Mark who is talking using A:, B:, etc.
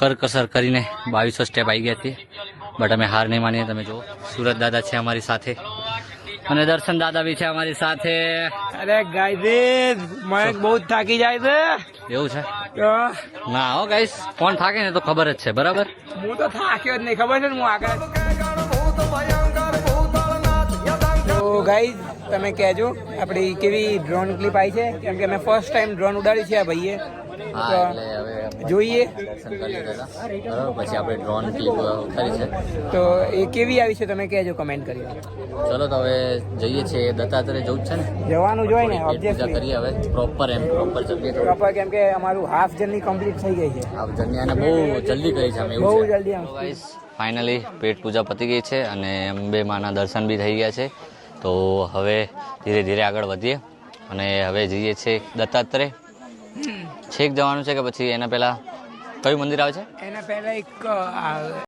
A: કરકસર કરીને 2200 સ્ટેપ આવી ગયા છીએ, બટ અમે હાર નહીં માનીએ. તમે જુઓ સુરત દાદા છે અમારી સાથે અને દર્શન દાદા બી છે અમારી સાથે.
B: અરે ગાઈસ મયંક બહુ થાકી જાય છે.
A: એવું છે?
B: તો
A: ના હો ગાઈસ, કોણ થાકે ને તો ખબર જ છે. બરાબર,
B: હું તો થાક્યો જ નહીં, ખબર છે ને હું આગળ. તો ગાઈસ તમે કહેજો આપણી કેવી ડ્રોન ક્લિપ આવી છે, કેમ કે મેં ફર્સ્ટ ટાઈમ ડ્રોન ઉડાડી છે આ ભાઈએ.
A: હા
B: તો
A: એટલે હવે
B: જોઈએ
A: દર્શન કરી લીધા બરાબર, પછી આપણે ડ્રોન ક્લિપ ઉતારી છે.
B: તો એ કેવી આવી છે તમે કહેજો કમેન્ટ કરી.
A: ચલો તો હવે જઈએ છીએ, દત્તાત્રેય જવું જ છે ને,
B: જવાનું જોઈએ ને
A: પેટ પૂજા
B: ઓબ્વિયસલી
A: કરીએ હવે પ્રોપર જમીએ થોડું.
B: પ્રોપર, કેમ કે અમારું હાફ જર્ની કમ્પ્લીટ થઈ ગઈ છે.
A: આ જન્યાને બહુ જલ્દી કરી છે અમે,
B: બહુ
A: એવું છે.
B: જલ્દી આમ
A: ગાઈસ ફાઇનલી પેટ પૂજા પતી ગઈ છે અને અંબે માના દર્શન બી થઈ ગયા છે. તો હવે ધીરે ધીરે આગળ વધીએ અને હવે જઈએ છીએ દત્તાત્રેય. છેક જવાનું છે કે પછી એના પહેલા કયું મંદિર આવે છે?
B: એના પહેલા એક